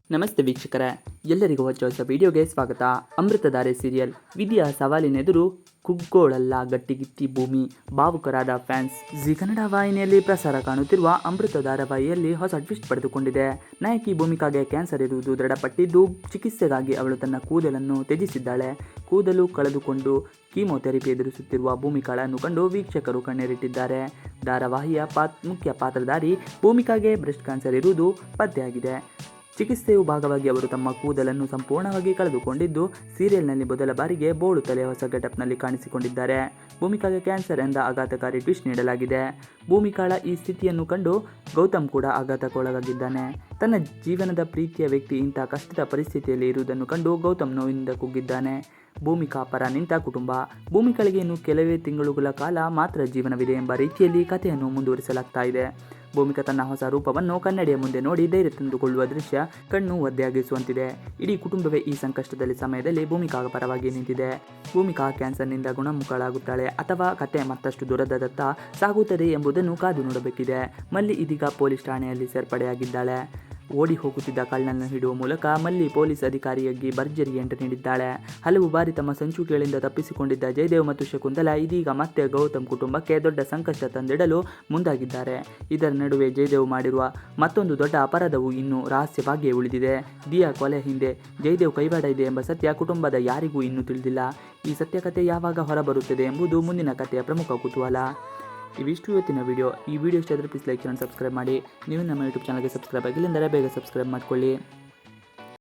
ನಮಸ್ತೆ ವೀಕ್ಷಕರೇ, ಎಲ್ಲರಿಗೂ ಹೊಸ ವಿಡಿಯೋಗೆ ಸ್ವಾಗತ. ಅಮೃತಧಾರೆ ಸೀರಿಯಲ್ ವಿಧಿಯ ಸವಾಲಿನೆದುರು ಕುಗ್ಗೋಳಲ್ಲ ಗಟ್ಟಿಗಿತ್ತಿ ಭೂಮಿ, ಭಾವುಕರಾದ ಫ್ಯಾನ್ಸ್. ಜಿ ಕನ್ನಡ ವಾಹಿನಿಯಲ್ಲಿ ಪ್ರಸಾರ ಕಾಣುತ್ತಿರುವ ಅಮೃತ ಧಾರಾವಾಹಿಯಲ್ಲಿ ಹೊಸ ಟ್ವಿಸ್ಟ್ ಪಡೆದುಕೊಂಡಿದೆ. ನಾಯಕಿ ಭೂಮಿಕಾಗೆ ಕ್ಯಾನ್ಸರ್ ಇರುವುದು ದೃಢಪಟ್ಟಿದ್ದು, ಚಿಕಿತ್ಸೆಗಾಗಿ ಅವಳು ತನ್ನ ಕೂದಲನ್ನು ತ್ಯಜಿಸಿದ್ದಾಳೆ. ಕೂದಲು ಕಳೆದುಕೊಂಡು ಕೀಮೋಥೆರಪಿ ಎದುರಿಸುತ್ತಿರುವ ಭೂಮಿಕಾಳನ್ನು ಕಂಡು ವೀಕ್ಷಕರು ಕಣ್ಣೀರಿಟ್ಟಿದ್ದಾರೆ. ಧಾರಾವಾಹಿಯ ಮುಖ್ಯ ಪಾತ್ರಧಾರಿ ಭೂಮಿಕಾಗೆ ಬ್ರೆಸ್ಟ್ ಕ್ಯಾನ್ಸರ್ ಇರುವುದು ಪತ್ತೆಯಾಗಿದೆ. ಚಿಕಿತ್ಸೆಯು ಭಾಗವಾಗಿ ಅವರು ತಮ್ಮ ಕೂದಲನ್ನು ಸಂಪೂರ್ಣವಾಗಿ ಕಳೆದುಕೊಂಡಿದ್ದು, ಸೀರಿಯಲ್ನಲ್ಲಿ ಮೊದಲ ಬಾರಿಗೆ ಬೋಳು ತಲೆ ಹೊಸ ಗೆಟಪ್ನಲ್ಲಿ ಕಾಣಿಸಿಕೊಂಡಿದ್ದಾರೆ. ಭೂಮಿಕಾಗೆ ಕ್ಯಾನ್ಸರ್ ಎಂದ ಆಘಾತಕಾರಿ ಟ್ವಿಸ್ಟ್ ನೀಡಲಾಗಿದೆ. ಭೂಮಿಕಾಳ ಈ ಸ್ಥಿತಿಯನ್ನು ಕಂಡು ಗೌತಮ್ ಕೂಡ ಆಘಾತಕ್ಕೊಳಗಾಗಿದ್ದಾನೆ. ತನ್ನ ಜೀವನದ ಪ್ರೀತಿಯ ವ್ಯಕ್ತಿ ಇಂಥ ಕಷ್ಟದ ಪರಿಸ್ಥಿತಿಯಲ್ಲಿ ಇರುವುದನ್ನು ಕಂಡು ಗೌತಮ್ ನೋವಿನಿಂದ ಕುಗ್ಗಿದ್ದಾನೆ. ಭೂಮಿಕಾ ಪರ ನಿಂತ ಕುಟುಂಬ. ಭೂಮಿಕಾಳಿಗೆ ಇನ್ನು ಕೆಲವೇ ತಿಂಗಳುಗಳ ಕಾಲ ಮಾತ್ರ ಜೀವನವಿದೆ ಎಂಬ ರೀತಿಯಲ್ಲಿ ಕಥೆಯನ್ನು ಮುಂದುವರಿಸಲಾಗ್ತಾ ಇದೆ. ಭೂಮಿಕಾ ತನ್ನ ಹೊಸ ರೂಪವನ್ನು ಕನ್ನಡಿಯ ಮುಂದೆ ನೋಡಿ ಧೈರ್ಯ ತಂದುಕೊಳ್ಳುವ ದೃಶ್ಯ ಕಣ್ಣು ಒದ್ದೆಯಾಗಿಸುವಂತಿದೆ. ಇಡೀ ಕುಟುಂಬವೇ ಈ ಸಂಕಷ್ಟದಲ್ಲಿ ಸಮಯದಲ್ಲಿ ಭೂಮಿಕಾ ಪರವಾಗಿ ನಿಂತಿದೆ. ಭೂಮಿಕಾ ಕ್ಯಾನ್ಸರ್ನಿಂದ ಗುಣಮುಖಳಾಗುತ್ತಾಳೆ ಅಥವಾ ಕತೆ ಮತ್ತಷ್ಟು ದೂರದತ್ತ ಸಾಗುತ್ತದೆ ಎಂಬುದನ್ನು ಕಾದು ನೋಡಬೇಕಿದೆ. ಮಲ್ಲಿ ಇದೀಗ ಪೊಲೀಸ್ ಠಾಣೆಯಲ್ಲಿ ಸೇರ್ಪಡೆಯಾಗಿದ್ದಾಳೆ. ಓಡಿ ಹೋಗುತ್ತಿದ್ದ ಕಳ್ಳನನ್ನು ಹಿಡಿಯುವ ಮೂಲಕ ಮಲ್ಲಿ ಪೊಲೀಸ್ ಅಧಿಕಾರಿಯಾಗಿ ಭರ್ಜರಿ ಎಂಟು ನೀಡಿದ್ದಾಳೆ. ಹಲವು ಬಾರಿ ತಮ್ಮ ಸಂಚುಕೆಗಳಿಂದ ತಪ್ಪಿಸಿಕೊಂಡಿದ್ದ ಜಯದೇವ್ ಮತ್ತು ಶಕುಂತಲಾ ಇದೀಗ ಮತ್ತೆ ಗೌತಮ್ ಕುಟುಂಬಕ್ಕೆ ದೊಡ್ಡ ಸಂಕಷ್ಟ ತಂದಿಡಲು ಮುಂದಾಗಿದ್ದಾರೆ. ಇದರ ನಡುವೆ ಜಯದೇವ್ ಮಾಡಿರುವ ಮತ್ತೊಂದು ದೊಡ್ಡ ಅಪರಾಧವು ಇನ್ನೂ ರಹಸ್ಯವಾಗಿಯೇ ಉಳಿದಿದೆ. ದಿಯಾ ಕೊಲೆ ಹಿಂದೆ ಜಯದೇವ್ ಕೈವಾಡ ಇದೆ ಎಂಬ ಸತ್ಯ ಕುಟುಂಬದ ಯಾರಿಗೂ ಇನ್ನೂ ತಿಳಿದಿಲ್ಲ. ಈ ಸತ್ಯಕತೆ ಯಾವಾಗ ಹೊರಬರುತ್ತದೆ ಎಂಬುದು ಮುಂದಿನ ಕಥೆಯ ಪ್ರಮುಖ ಕುತೂಹಲ. ಇವಿಷ್ಟು ಇವತ್ತಿನ ವಿಡಿಯೋ. ಈ ವಿಡಿಯೋ ಇಷ್ಟ ಆದರೆ ಪ್ಲೀಸ್ ಲೈಕ್ ಚಾನಲ್ ಸಬ್ಸ್ಕ್ರೈಬ್ ಮಾಡಿ. ನೀವು ನಮ್ಮ ಯೂಟ್ಯೂಬ್ ಚಾನಲ್ಗೆ ಸಬ್ಸ್ಕ್ರೈಬ್ ಆಗಿಲ್ಲ ಅಂದರೆ ಬೇಗ ಸಬ್ಸ್ಕ್ರೈಬ್ ಮಾಡ್ಕೊಳ್ಳಿ.